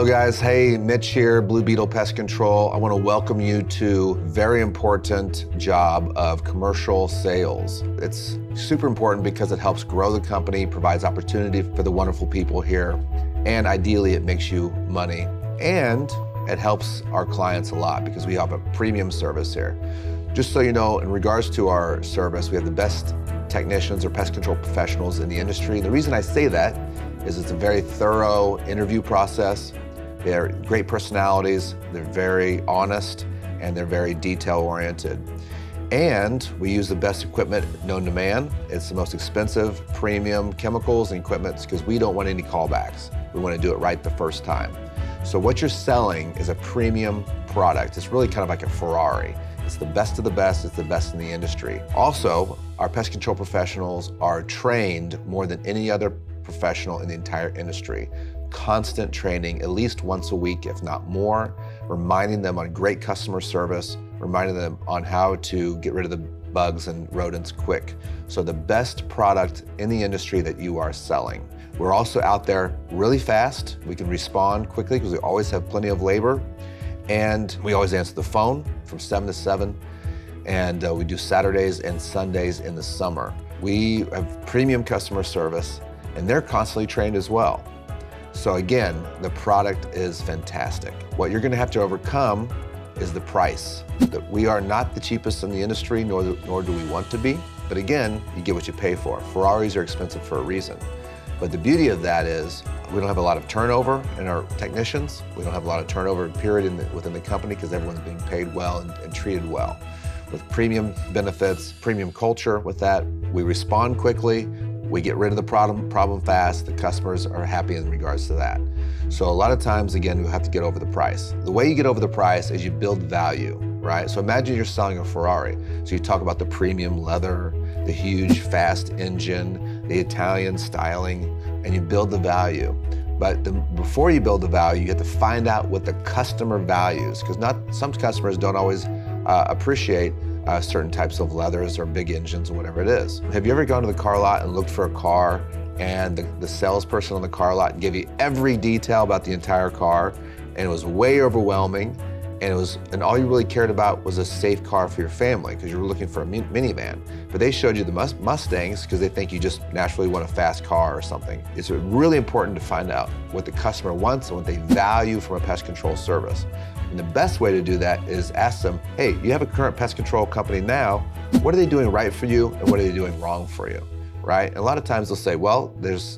Hello guys, hey, Mitch here, Blue Beetle Pest Control. I want to welcome you to a very important job of commercial sales. It's super important because it helps grow the company, provides opportunity for the wonderful people here, and ideally it makes you money. And it helps our clients a lot because we have a premium service here. Just so you know, in regards to our service, we have the best technicians or pest control professionals in the industry. And the reason I say that is it's a very thorough interview process. They're great personalities, they're very honest, and they're very detail-oriented. And we use the best equipment known to man. It's the most expensive, premium chemicals and equipment because we don't want any callbacks. We want to do it right the first time. So what you're selling is a premium product. It's really kind of like a Ferrari. It's the best of the best, it's the best in the industry. Also, our pest control professionals are trained more than any other professional in the entire industry. Constant training, at least once a week, if not more, reminding them on great customer service, reminding them on how to get rid of the bugs and rodents quick. So the best product in the industry that you are selling. We're also out there really fast. We can respond quickly because we always have plenty of labor. And we always answer the phone from 7 to 7. And we do Saturdays and Sundays in the summer. We have premium customer service and they're constantly trained as well. So again, the product is fantastic. What you're gonna have to overcome is the price. That we are not the cheapest in the industry, nor do we want to be. But again, you get what you pay for. Ferraris are expensive for a reason. But the beauty of that is we don't have a lot of turnover in our technicians. We don't have a lot of turnover period within the company because everyone's being paid well and treated well. With premium benefits, premium culture with that, we respond quickly, we get rid of the problem fast, the customers are happy in regards to that. So a lot of times, again, you have to get over the price. The way you get over the price is you build value, right? So imagine you're selling a Ferrari. So you talk about the premium leather, the huge fast engine, the Italian styling, and you build the value. But before you build the value, you have to find out what the customer values, because some customers don't always appreciate certain types of leathers or big engines or whatever it is. Have you ever gone to the car lot and looked for a car and the salesperson on the car lot gave you every detail about the entire car and it was way overwhelming and all you really cared about was a safe car for your family because you were looking for a minivan. But they showed you the Mustangs because they think you just naturally want a fast car or something. It's really important to find out what the customer wants and what they value from a pest control service. And the best way to do that is ask them, hey, you have a current pest control company now, what are they doing right for you and what are they doing wrong for you, right? And a lot of times they'll say, well,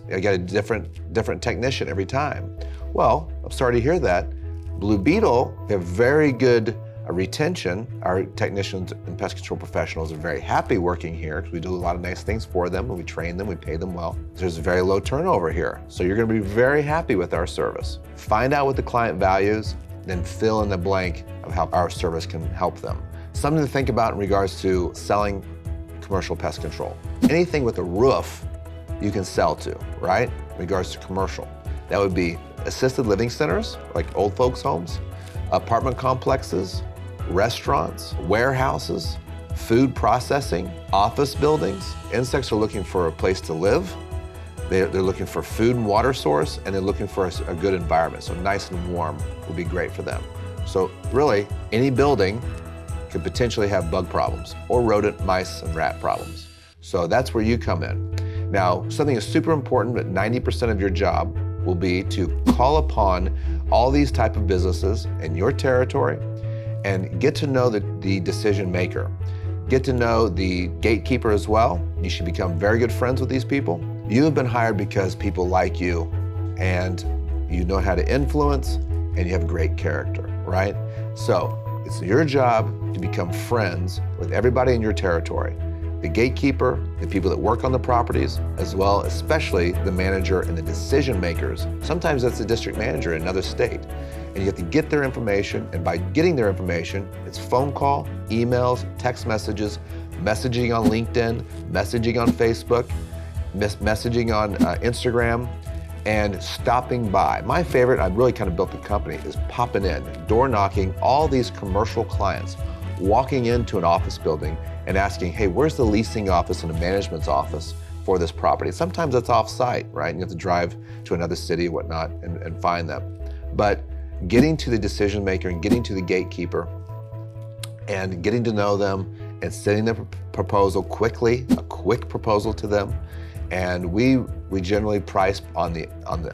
I got a different technician every time. Well, I'm sorry to hear that. Blue Beetle, we have very good retention. Our technicians and pest control professionals are very happy working here because we do a lot of nice things for them and we train them, we pay them well. There's very low turnover here. So you're gonna be very happy with our service. Find out what the client values, then fill in the blank of how our service can help them. Something to think about in regards to selling commercial pest control. Anything with a roof you can sell to, right? In regards to commercial. That would be assisted living centers, like old folks' homes, apartment complexes, restaurants, warehouses, food processing, office buildings. Insects are looking for a place to live. They're looking for food and water source, and they're looking for a good environment. So nice and warm will be great for them. So really, any building could potentially have bug problems or rodent, mice, and rat problems. So that's where you come in. Now, something is super important, but 90% of your job will be to call upon all these type of businesses in your territory and get to know the decision maker. Get to know the gatekeeper as well. You should become very good friends with these people. You have been hired because people like you and you know how to influence and you have great character, right? So it's your job to become friends with everybody in your territory. The gatekeeper, the people that work on the properties, as well, especially the manager and the decision makers. Sometimes that's the district manager in another state. And you have to get their information, and by getting their information, it's phone call, emails, text messages, messaging on LinkedIn, messaging on Facebook, messaging on Instagram, and stopping by. My favorite, I've really kind of built the company, is popping in, door knocking all these commercial clients, walking into an office building and asking, hey, where's the leasing office and the management's office for this property? Sometimes it's off-site, right? And you have to drive to another city or whatnot and find them. But getting to the decision maker and getting to the gatekeeper and getting to know them and sending the proposal quickly, a quick proposal to them. And we generally price on the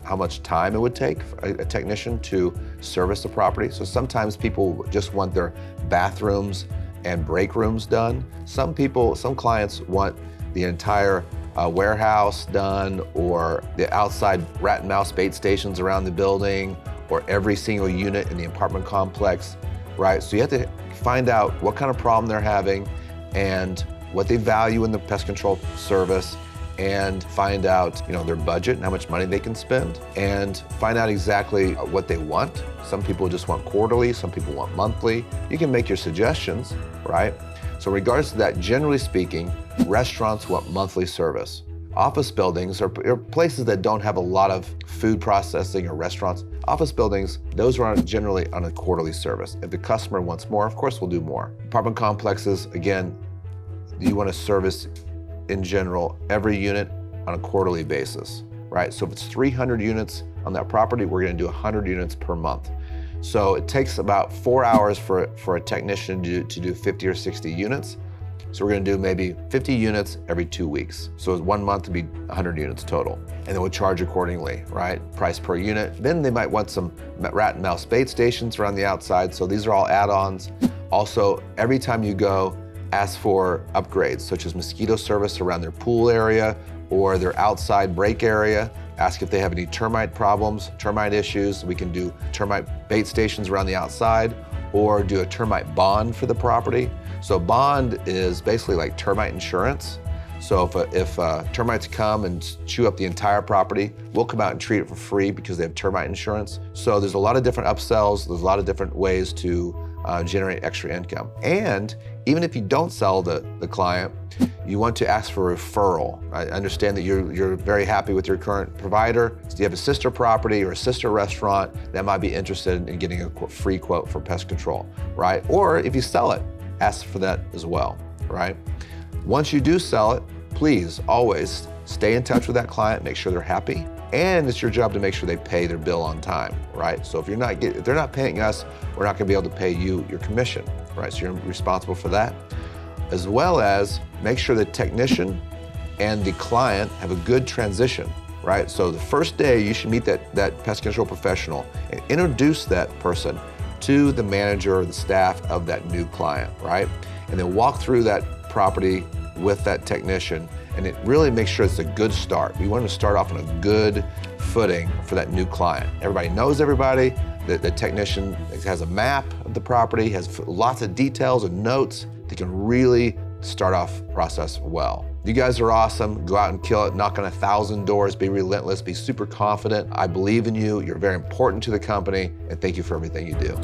how much time it would take for a technician to service the property. So sometimes people just want their bathrooms and break rooms done. Some clients want the entire warehouse done, or the outside rat and mouse bait stations around the building, or every single unit in the apartment complex, right? So you have to find out what kind of problem they're having and what they value in the pest control service, and find out, their budget and how much money they can spend, and find out exactly what they want. Some people just want quarterly, some people want monthly. You can make your suggestions, right? So in regards to that, generally speaking, restaurants want monthly service. Office buildings are places that don't have a lot of food processing or restaurants. Office buildings, those are generally on a quarterly service. If the customer wants more, of course we'll do more. Apartment complexes, again, you want to service in general every unit on a quarterly basis, right? So if it's 300 units on that property, we're going to do 100 units per month. So it takes about 4 hours for a technician to do 50 or 60 units. So we're going to do maybe 50 units every 2 weeks. So 1 month would be 100 units total. And then we'll charge accordingly, right? Price per unit. Then they might want some rat and mouse bait stations around the outside. So these are all add-ons. Also, every time you go, ask for upgrades, such as mosquito service around their pool area or their outside break area. Ask if they have any termite problems, termite issues. We can do termite bait stations around the outside, or do a termite bond for the property. So bond is basically like termite insurance. So if termites come and chew up the entire property, we'll come out and treat it for free because they have termite insurance. So there's a lot of different upsells, there's a lot of different ways to generate extra income. And even if you don't sell the client, you want to ask for a referral. I understand that you're very happy with your current provider. So you have a sister property or a sister restaurant that might be interested in getting a free quote for pest control, right? Or if you sell it, ask for that as well, right? Once you do sell it, please always stay in touch with that client, make sure they're happy, and it's your job to make sure they pay their bill on time, right? So if they're not paying us, we're not gonna be able to pay you your commission, right? So you're responsible for that, as well as make sure the technician and the client have a good transition, right? So the first day you should meet that pest control professional and introduce that person to the manager or the staff of that new client, right? And then walk through that property with that technician, and it really makes sure it's a good start. We want to start off on a good footing for that new client. Everybody knows everybody. The technician has a map of the property, has lots of details and notes. They can really start off the process well. You guys are awesome. Go out and kill it, knock on 1,000 doors, be relentless, be super confident. I believe in you. You're very important to the company, and thank you for everything you do.